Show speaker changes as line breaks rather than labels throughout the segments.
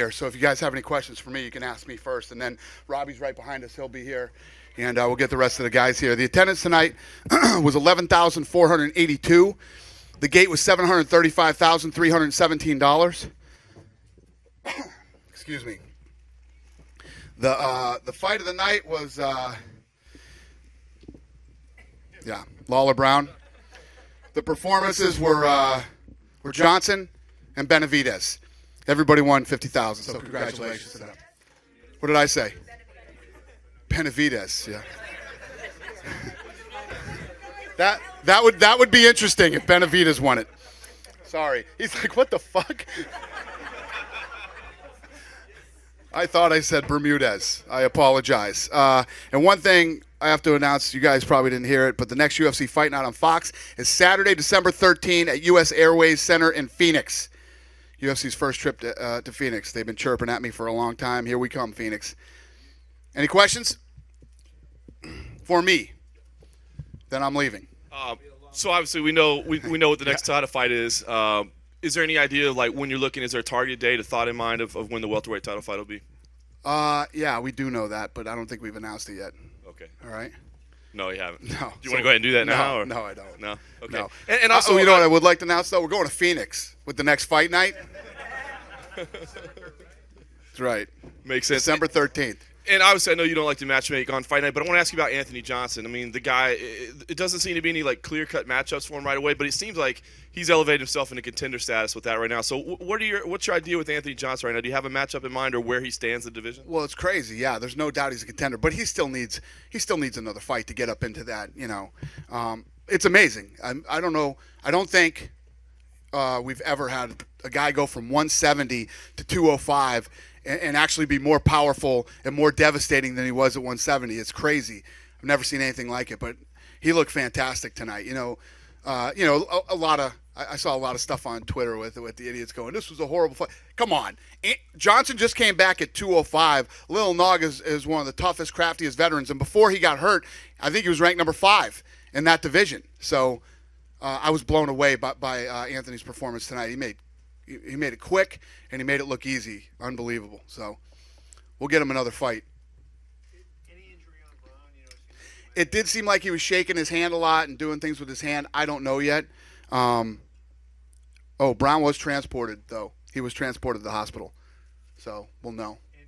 here. So if you guys have any questions for me, you can ask me first. And then Robbie's right behind us. He'll be here. And we'll get the rest of the guys here. The attendance tonight was 11,482. The gate was $735,317. Excuse me. The fight of the night was, Lawler Brown. The performances were Johnson and Bermudez. Everybody won $50,000. So congratulations to them. What did I say? Bermudez, yeah. that would be interesting if Bermudez won it. Sorry. He's like, what the fuck? I thought I said Bermudez. I apologize. And one thing I have to announce, you guys probably didn't hear it, but the next UFC Fight Night on Fox is Saturday, December 13 at U.S. Airways Center in Phoenix. UFC's first trip to Phoenix. They've been chirping at me for a long time. Here we come, Phoenix. Any questions? For me. Then I'm leaving.
So obviously we know what the next title fight is. Is there any idea, like, when you're looking, is there a target date, a thought in mind of when the welterweight title fight will be?
Yeah, we do know that, but I don't think we've announced it yet.
Okay.
All right?
No, you haven't.
No.
Do you want to go ahead and do that now?
No,
or?
no, I don't.
No? Okay.
No.
And also,
you know what I would like to announce, though? We're going to Phoenix with the next fight night. That's right.
Makes sense.
December 13th.
And obviously, I know you don't like to matchmake on fight night, but I want to ask you about Anthony Johnson. I mean, the guy, it doesn't seem to be any like clear-cut matchups for him right away, but it seems like he's elevated himself into contender status with that right now. So what's your idea with Anthony Johnson right now? Do you have a matchup in mind or where he stands in the division?
Well, it's crazy. Yeah, there's no doubt he's a contender, but he still needs another fight to get up into that, you know. It's amazing. I don't know. I don't think we've ever had a guy go from 170 to 205 and actually be more powerful and more devastating than he was at 170. It's crazy. I've never seen anything like it, but he looked fantastic tonight. I saw a lot of stuff on Twitter with the idiots going, this was a horrible fight. Come on. Johnson just came back at 205. Lil Nog is one of the toughest, craftiest veterans, and before he got hurt, I think he was ranked number 5 in that division. So I was blown away by Anthony's performance tonight. He made it quick, and he made it look easy. Unbelievable. So we'll get him another fight.
Any injury on Brown?
It did seem like he was shaking his hand a lot and doing things with his hand. I don't know yet. Brown was transported, though. He was transported to the hospital. So we'll know.
And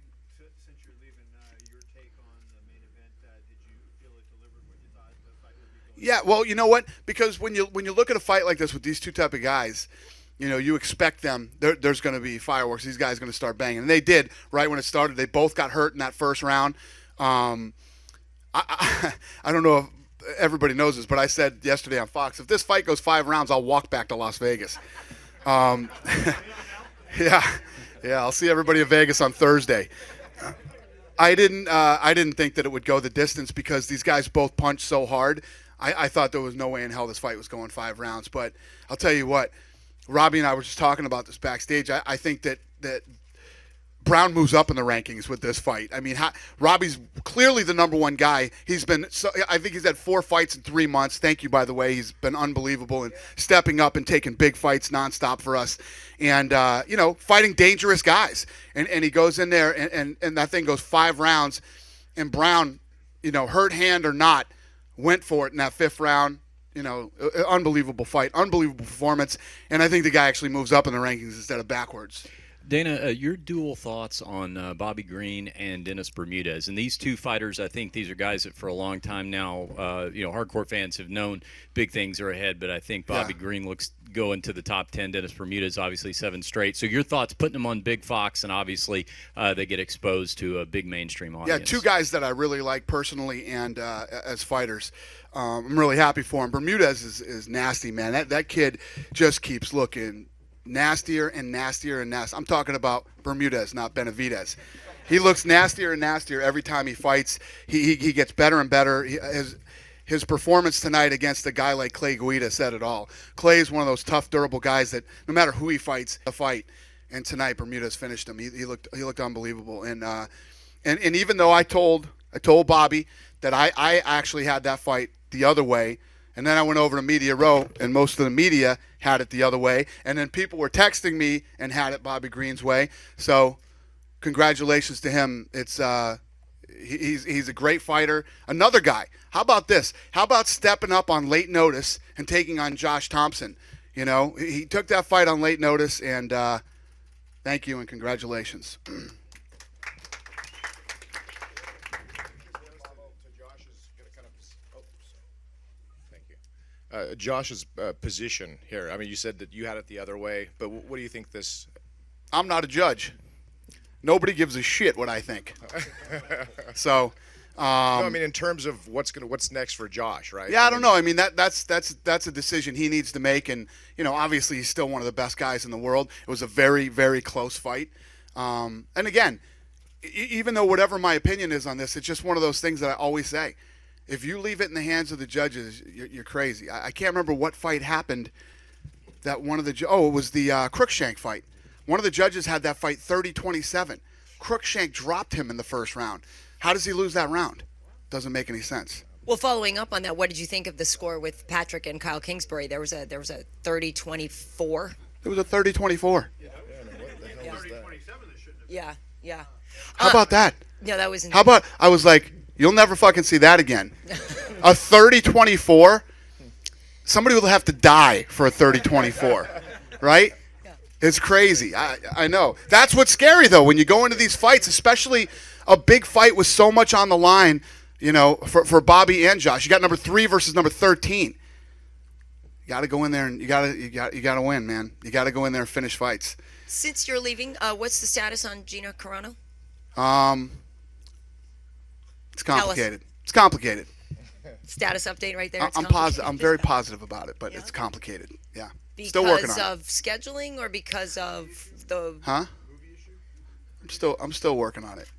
since you're leaving, your take on the main event, did you feel it delivered what you thought the fight would be going?
Yeah, well, you know what? Because when you look at a fight like this with these two type of guys, you expect them. There's going to be fireworks. These guys are going to start banging, and they did right when it started. They both got hurt in that first round. I don't know if everybody knows this, but I said yesterday on Fox, if this fight goes 5 rounds, I'll walk back to Las Vegas. Yeah, I'll see everybody in Vegas on Thursday. I didn't think that it would go the distance because these guys both punched so hard. I thought there was no way in hell this fight was going 5 rounds. But I'll tell you what, Robbie and I were just talking about this backstage. I think that Brown moves up in the rankings with this fight. I mean, Robbie's clearly the number 1 guy. I think he's had 4 fights in 3 months. Thank you, by the way. He's been unbelievable and stepping up and taking big fights nonstop for us. And, fighting dangerous guys. And he goes in there and that thing goes 5 rounds. And Brown, hurt hand or not, went for it in that 5th round. Unbelievable fight, unbelievable performance. And I think the guy actually moves up in the rankings instead of backwards.
Dana, your dual thoughts on Bobby Green and Dennis Bermudez. And these two fighters, I think these are guys that for a long time now, hardcore fans have known big things are ahead. But I think Bobby Green looks going to the top 10. Dennis Bermudez, obviously 7 straight. So your thoughts putting them on Big Fox, and obviously they get exposed to a big mainstream audience.
Yeah, 2 guys that I really like personally and as fighters. I'm really happy for him. Bermudez is nasty, man. That kid just keeps looking nastier and nastier and nastier. I'm talking about Bermudez, not Benavidez. He looks nastier and nastier every time he fights. He gets better and better. His performance tonight against a guy like Clay Guida said it all. Clay is one of those tough, durable guys that no matter who he fights, a fight. And tonight Bermudez finished him. He looked unbelievable. And even though I told Bobby that I actually had that fight the other way. And then I went over to Media Row, and most of the media had it the other way. And then people were texting me and had it Bobby Green's way. So congratulations to him. It's he's a great fighter. Another guy. How about this? How about stepping up on late notice and taking on Josh Thompson? You know, he took that fight on late notice, and thank you and congratulations.
Josh's position here. I mean, you said that you had it the other way, but what do you think this?
I'm not a judge. Nobody gives a shit what I think. So,
no, I mean, in terms of what's next for Josh, right?
Yeah, I don't know. I mean, that's a decision he needs to make, and you know, obviously he's still one of the best guys in the world. It was a very, very close fight, and again, even though whatever my opinion is on this, it's just one of those things that I always say. If you leave it in the hands of the judges, you're crazy. I can't remember what fight happened. That one of the it was the Crookshank fight. One of the judges had that fight 30-27. Crookshank dropped him in the first round. How does he lose that round? Doesn't make any sense.
Well, following up on that, what did you think of the score with Patrick and Kyle Kingsbury? There was a 30-24.
It was a 30-24.
Yeah, yeah.
How about that?
Yeah, that was.
How about I was like, you'll never fucking see that again. A 30-24. Somebody will have to die for a 30-24, right? It's crazy. I know. That's what's scary, though, when you go into these fights, especially a big fight with so much on the line, you know, for Bobby and Josh. You got number 3 versus number 13. You got to go in there and you got to win, man. You got to go in there and finish fights.
Since you're leaving, what's the status on Gina Carano?
It's complicated. It's complicated.
Status update right there.
I'm positive. I'm very positive about it, but it's complicated. Yeah. Still working on it.
Because of scheduling or because of the?
Huh? I'm still working on it.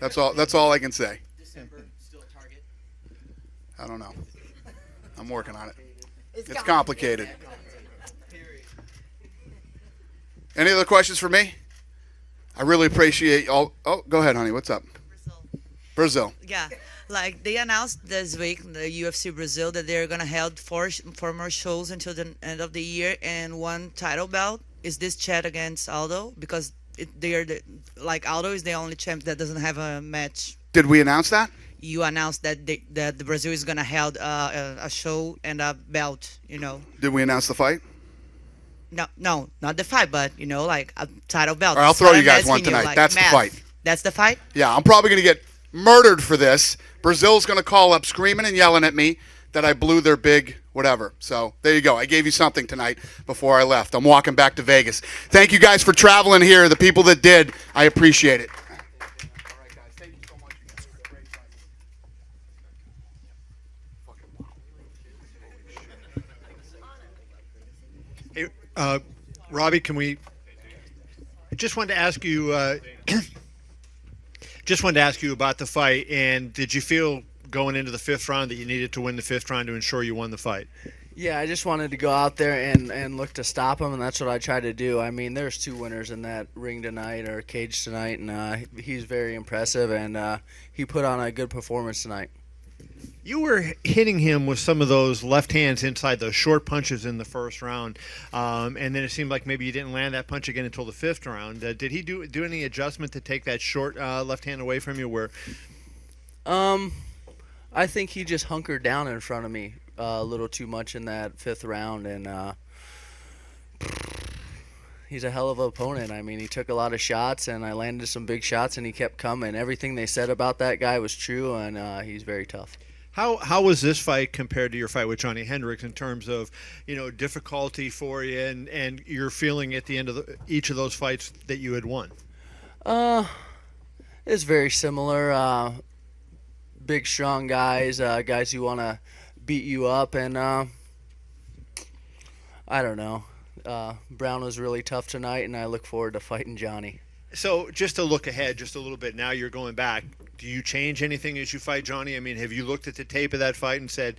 That's all I can say.
December, still a target.
I don't know. I'm working on it. It's complicated. Any other questions for me? I really appreciate all. Oh, go ahead, honey. What's up? Brazil.
Yeah, like they announced this week, the UFC Brazil, that they're gonna hold four more shows until the end of the year and one title bout. Is this Chad against Aldo? Because Aldo is the only champ that doesn't have a match.
Did we announce that?
You announced that the Brazil is gonna hold a show and a belt. You know.
Did we announce the fight?
No, not the fight, but like a title belt.
All right, I'll throw you guys one tonight. That's the fight.
That's the fight.
Yeah, I'm probably gonna get murdered for this. Brazil's going to call up screaming and yelling at me that I blew their big whatever. So there you go. I gave you something tonight before I left. I'm walking back to Vegas. Thank you guys for traveling here. The people that did, I appreciate it. All right, guys. Thank you so much. Great
fight. Hey, Robbie, can we? I just wanted to ask you. Just wanted to ask you about the fight, and did you feel going into the 5th round that you needed to win the 5th round to ensure you won the fight?
Yeah, I just wanted to go out there and look to stop him, and that's what I tried to do. I mean, there's 2 winners in that ring tonight, or cage tonight, and he's very impressive, and he put on a good performance tonight.
You were hitting him with some of those left hands inside those short punches in the 1st round, and then it seemed like maybe you didn't land that punch again until the 5th round. Did he do any adjustment to take that short left hand away from you? Where?
I think he just hunkered down in front of me a little too much in that 5th round, and he's a hell of an opponent. I mean, he took a lot of shots, and I landed some big shots, and he kept coming. Everything they said about that guy was true, and he's very tough.
How was this fight compared to your fight with Johnny Hendricks in terms of difficulty for you and your feeling at the end of each of those fights that you had won?
It's very similar. Big, strong guys, guys who want to beat you up, and I don't know. Brown was really tough tonight, and I look forward to fighting Johnny.
So just to look ahead just a little bit, now you're going back. Do you change anything as you fight Johnny? I mean, have you looked at the tape of that fight and said,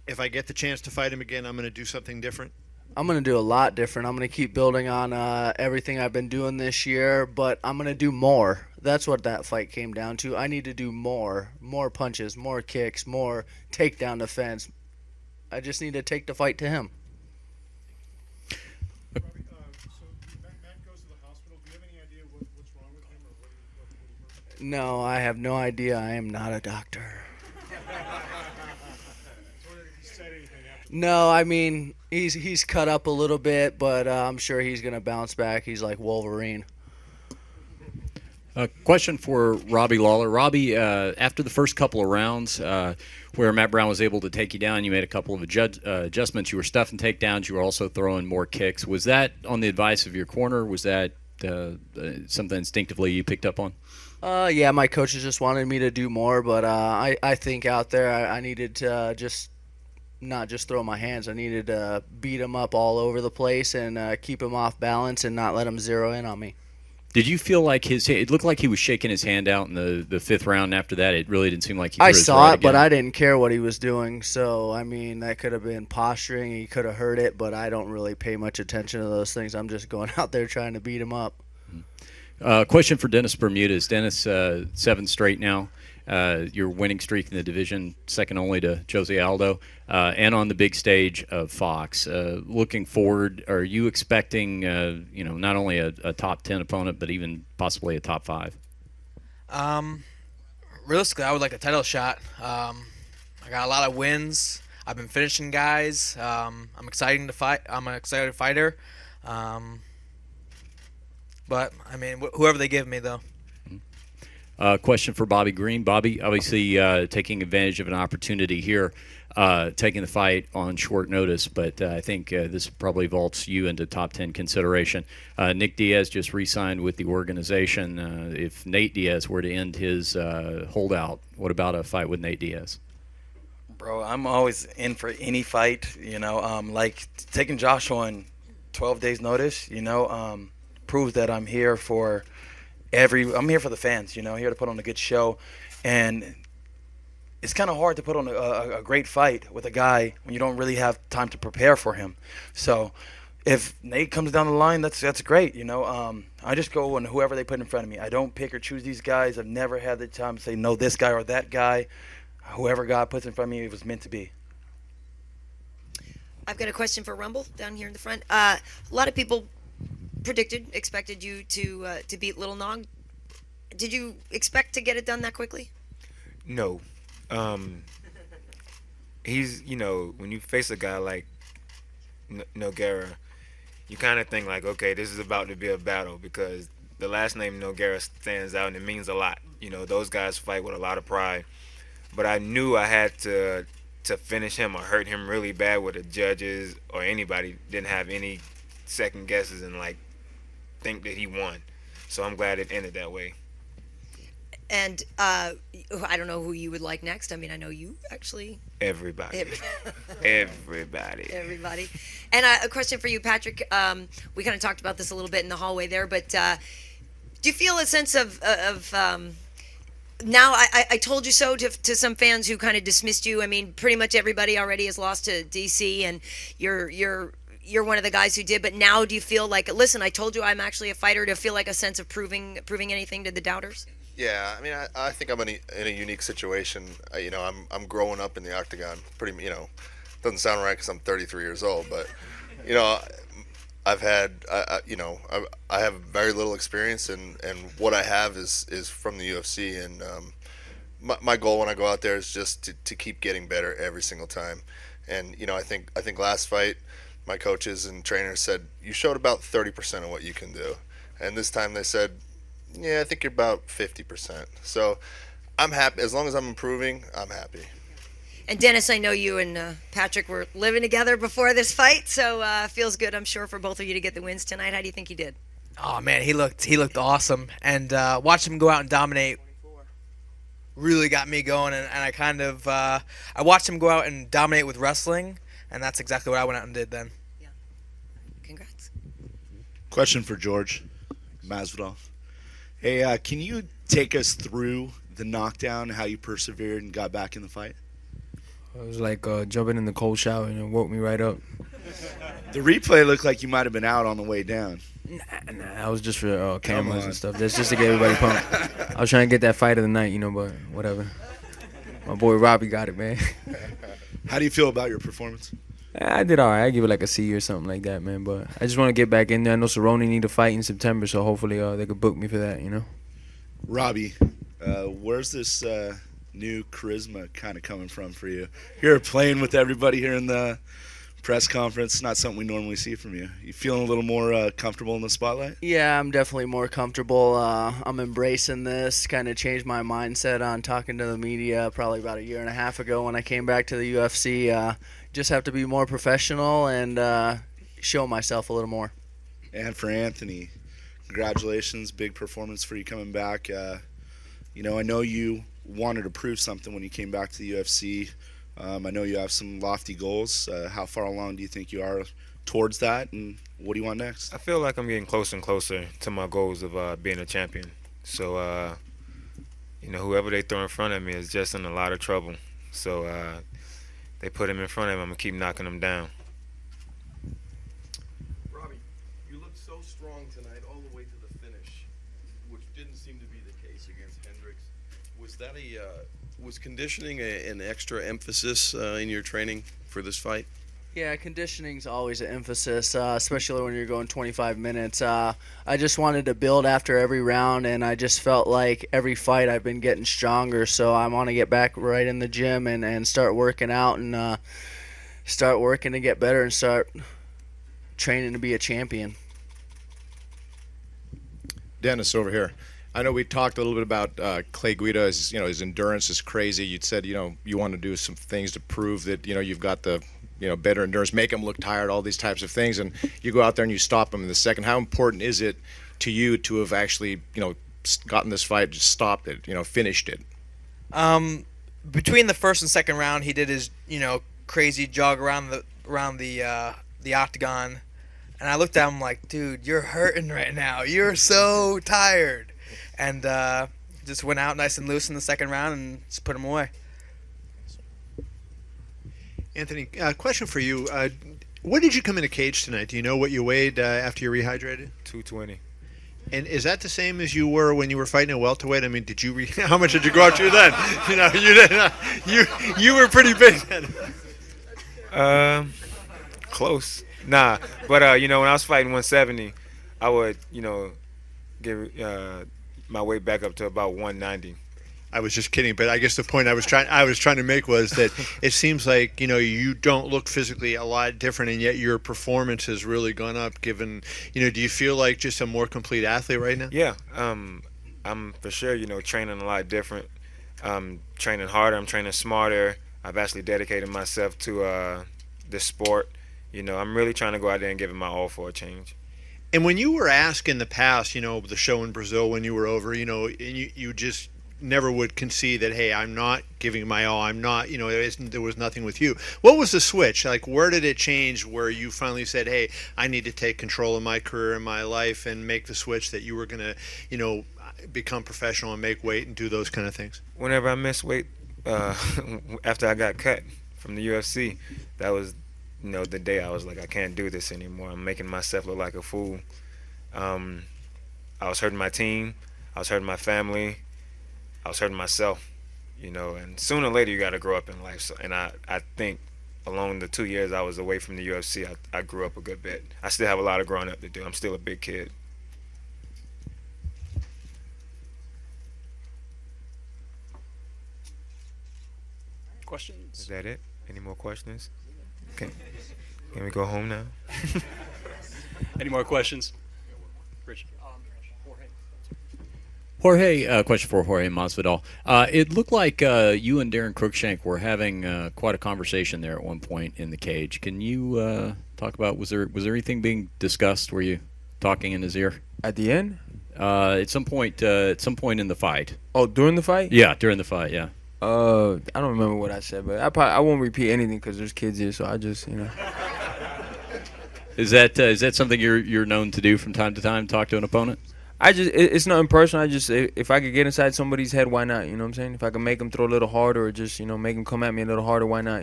if I get the chance to fight him again, I'm going to do something different?
I'm going to do a lot different. I'm going to keep building on everything I've been doing this year, but I'm going to do more. That's what that fight came down to. I need to do more punches, more kicks, more takedown defense. I just need to take the fight to him.
So Matt goes to the hospital. Do you have any idea what's wrong
No, I have no idea. I am not a doctor. No, I mean he's cut up a little bit, but I'm sure he's gonna bounce back. He's like Wolverine.
A question for Robbie Lawler. Robbie, after the first couple of rounds, where Matt Brown was able to take you down, you made a couple of adjustments. You were stuffing takedowns. You were also throwing more kicks. Was that on the advice of your corner? Was that something instinctively you picked up on?
Yeah, my coaches just wanted me to do more, but I think out there I needed to just not just throw my hands. I needed to beat him up all over the place and keep him off balance and not let him zero in on me.
Did you feel like it looked like he was shaking his hand out in the fifth round? After that, it really didn't seem like he threw
I
his
saw
right
it, but
again.
I didn't care what he was doing. So, I mean, that could have been posturing. He could have hurt it, but I don't really pay much attention to those things. I'm just going out there trying to beat him up.
Question for Dennis Bermudez. Dennis, 7 straight now. Your winning streak in the division, second only to Jose Aldo, and on the big stage of Fox. Looking forward, are you expecting, not only a top 10 opponent, but even possibly a top 5?
Realistically, I would like a title shot. I got a lot of wins. I've been finishing guys. I'm excited to fight. I'm an excited fighter. But I mean, whoever they give me, though.
Question for Bobby Green. Bobby, obviously taking advantage of an opportunity here, taking the fight on short notice, but I think this probably vaults you into top 10 consideration. Nick Diaz just re-signed with the organization. If Nate Diaz were to end his holdout, what about a fight with Nate Diaz?
Bro, I'm always in for any fight, like taking Joshua on 12 days notice, proves that I'm here for I'm here for the fans, here to put on a good show. And it's kind of hard to put on a great fight with a guy when you don't really have time to prepare for him. So if Nate comes down the line, that's great, I just go on whoever they put in front of me. I don't pick or choose these guys. I've never had the time to say no, this guy or that guy. Whoever God puts in front of me, it was meant to be.
I've got a question for Rumble down here in the front. A lot of people expected you to beat Little Nog. Did you expect to get it done that quickly?
No. He's, when you face a guy like Nogueira, you kind of think like, okay, this is about to be a battle because the last name Nogueira stands out and it means a lot. Those guys fight with a lot of pride. But I knew I had to finish him or hurt him really bad where the judges or anybody didn't have any second guesses and think that he won. So I'm glad it ended that way.
And I don't know who you would like next. I mean, I know you actually.
Everybody.
Everybody. And a question for you, Patrick. We kind of talked about this a little bit in the hallway there, but do you feel a sense of now I told you so to some fans who kind of dismissed you? I mean, pretty much everybody already has lost to DC, and you're one of the guys who did. But now, do you feel like, listen, I told you I'm actually a fighter? To feel like a sense of proving anything to the doubters?
Yeah, I mean, I think I'm in a unique situation. I'm growing up in the octagon. Doesn't sound right because I'm 33 years old, but I've had I have very little experience, and what I have is from the UFC, and my goal when I go out there is just to keep getting better every single time. And I think last fight, my coaches and trainers said you showed about 30% of what you can do, and this time they said, yeah, I think you're about 50%. So I'm happy. As long as I'm improving, I'm happy.
And Dennis, I know you and Patrick were living together before this fight, so feels good, I'm sure, for both of you to get the wins tonight. How do you think you did?
Oh man, he looked awesome, and watch him go out and dominate really got me going. And I kind of I watched him go out and dominate with wrestling, and that's exactly what I went out and did then.
Yeah, congrats.
Question for George Masvidal. Hey, can you take us through the knockdown, how you persevered and got back in the fight?
It was like jumping in the cold shower and it woke me right up.
The replay looked like you might have been out on the way down.
Nah, that was just for cameras and stuff. That's just to get everybody pumped. I was trying to get that fight of the night, but whatever. My boy Robbie got it, man.
How do you feel about your performance?
I did all right. I give it like a C or something like that, man. But I just want to get back in there. I know Cerrone need to fight in September, so hopefully they could book me for that,
Robbie, Where's this new charisma kind of coming from for you? You're playing with everybody here in the press conference. Not something we normally see from you. You feeling a little more comfortable in the spotlight?
Yeah, I'm definitely more comfortable. I'm embracing this. Kind of changed my mindset on talking to the media probably about a year and a half ago when I came back to the UFC. Just have to be more professional and show myself a little more.
And for Anthony, congratulations. Big performance for you coming back. I know you wanted to prove something when you came back to the UFC. I know you have some lofty goals. How far along do you think you are towards that, and what do you want next?
I feel like I'm getting closer and closer to my goals of being a champion. So, whoever they throw in front of me is just in a lot of trouble. So, they put him in front of him, I'm going to keep knocking him down.
Robbie, you looked so strong tonight all the way to the finish, which didn't seem to be the case against Hendricks. Was that was conditioning an extra emphasis in your training for this fight?
Yeah, conditioning's always an emphasis, especially when you're going 25 minutes. I just wanted to build after every round, and I just felt like every fight I've been getting stronger. So I want to get back right in the gym and start working out and start working to get better and start training to be a champion.
Dennis over here. I know we talked a little bit about Clay Guida. His endurance is crazy. You'd said, you want to do some things to prove that, you've got the, better endurance, make him look tired, all these types of things. And you go out there and you stop him in the second. How important is it to you to have actually, gotten this fight, just stopped it, finished it?
Between the first and second round, he did his, crazy jog around the octagon. And I looked at him like, dude, you're hurting right now. You're so tired. And just went out nice and loose in the second round and just put him away.
Anthony, question for you. What did you come in a cage tonight? Do you know what you weighed after you rehydrated?
220.
And is that the same as you were when you were fighting at welterweight? I mean, did you how much did you go out to then? You didn't. You were pretty big then.
Close. Nah, but when I was fighting 170, I would give my weight back up to about 190.
I was just kidding, but I guess the point I was trying to make was that it seems like you don't look physically a lot different, and yet your performance has really gone up. Given do you feel like just a more complete athlete right now?
Yeah, I'm for sure training a lot different. I'm training harder. I'm training smarter. I've actually dedicated myself to this sport. I'm really trying to go out there and give it my all for a change.
And when you were asked in the past, the show in Brazil when you were over, and you just never would concede that, hey, I'm not giving my all. I'm not, there was nothing with you. What was the switch? Like, where did it change where you finally said, hey, I need to take control of my career and my life and make the switch that you were going to, become professional and make weight and do those kind of things?
Whenever I missed weight after I got cut from the UFC, that was the day I was like, I can't do this anymore. I'm making myself look like a fool. I was hurting my team. I was hurting my family. I was hurting myself, and sooner or later you got to grow up in life. So, and I think along the 2 years I was away from the UFC, I grew up a good bit. I still have a lot of growing up to do. I'm still a big kid.
Questions?
Is that it? Any more questions? Can we go home now?
Any more questions? Rich.
Jorge, question for Jorge Masvidal. It looked like you and Darren Cruikshank were having quite a conversation there at one point in the cage. Can you talk about was there anything being discussed? Were you talking in his ear
at the end?
At some point in the fight.
Oh, during the fight?
Yeah, during the fight. Yeah.
I don't remember what I said, but I won't repeat anything because there's kids here, so I just
Is that something you're known to do from time to time? Talk to an opponent?
It's nothing personal. If I could get inside somebody's head, why not? You know what I'm saying? If I can make them throw a little harder, or just make them come at me a little harder, why not?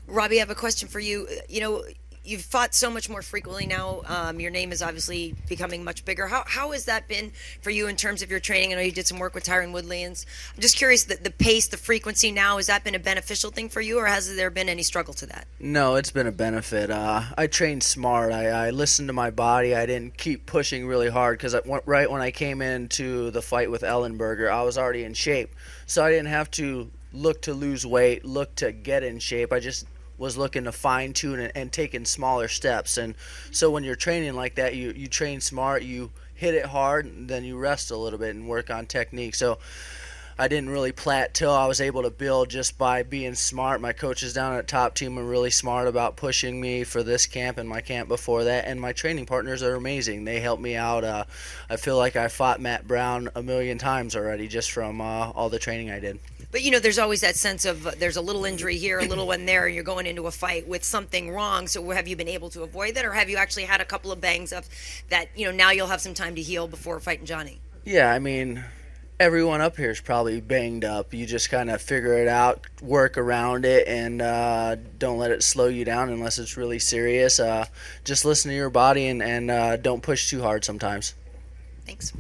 Robbie, I have a question for you. you've fought so much more frequently now. Your name is obviously becoming much bigger. How has that been for you in terms of your training? I know you did some work with Tyron Woodley, and I'm just curious, the pace, the frequency now, has that been a beneficial thing for you, or has there been any struggle to that?
No, it's been a benefit. I trained smart. I listened to my body. I didn't keep pushing really hard because right when I came into the fight with Ellenberger, I was already in shape. So I didn't have to look to lose weight, look to get in shape. I just was looking to fine tune and taking smaller steps. And so when you're training like that, you train smart, you hit it hard, and then you rest a little bit and work on technique. So I didn't really plateau. I was able to build just by being smart. My coaches down at Top Team are really smart about pushing me for this camp and my camp before that. And my training partners are amazing. They help me out. I feel like I fought Matt Brown a million times already just from all the training I did.
But there's always that sense of there's a little injury here, a little one there, and you're going into a fight with something wrong. So have you been able to avoid that, or have you actually had a couple of bangs up that now you'll have some time to heal before fighting Johnny?
Yeah, I mean, everyone up here is probably banged up. You just kind of figure it out, work around it, and don't let it slow you down unless it's really serious. Just listen to your body and don't push too hard sometimes.
Thanks.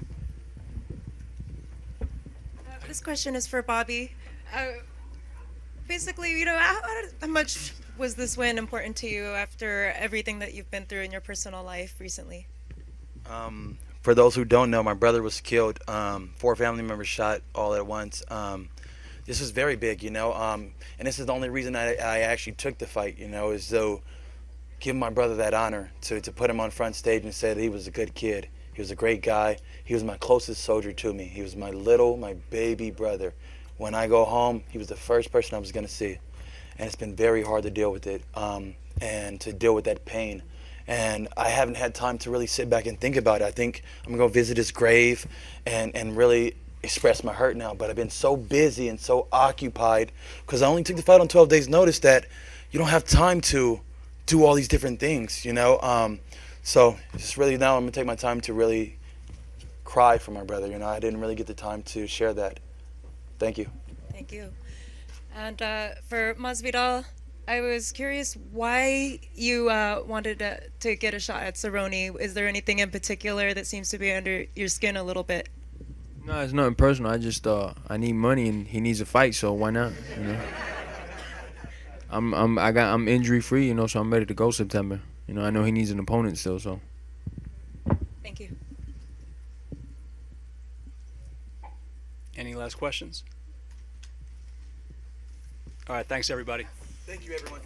This question is for Bobby. Basically, how much was this win important to you after everything that you've been through in your personal life recently?
For those who don't know, my brother was killed. 4 family members shot all at once. This was very big, and this is the only reason I actually took the fight, is to give my brother that honor, to put him on front stage and say that he was a good kid. He was a great guy. He was my closest soldier to me. He was my baby brother. When I go home, he was the first person I was going to see. And it's been very hard to deal with it and to deal with that pain. And I haven't had time to really sit back and think about it. I think I'm going to go visit his grave and really express my hurt now. But I've been so busy and so occupied because I only took the fight on 12 days' notice that you don't have time to do all these different things, So just really now I'm going to take my time to really cry for my brother. I didn't really get the time to share that. Thank you.
Thank you. And for Masvidal, I was curious why you wanted to get a shot at Cerrone. Is there anything in particular that seems to be under your skin a little bit?
No, it's nothing personal. I just I need money and he needs a fight, so why not? I'm injury free, so I'm ready to go September. I know he needs an opponent still, so.
Thank you.
Any last questions? All right, thanks everybody.
Thank you, everyone.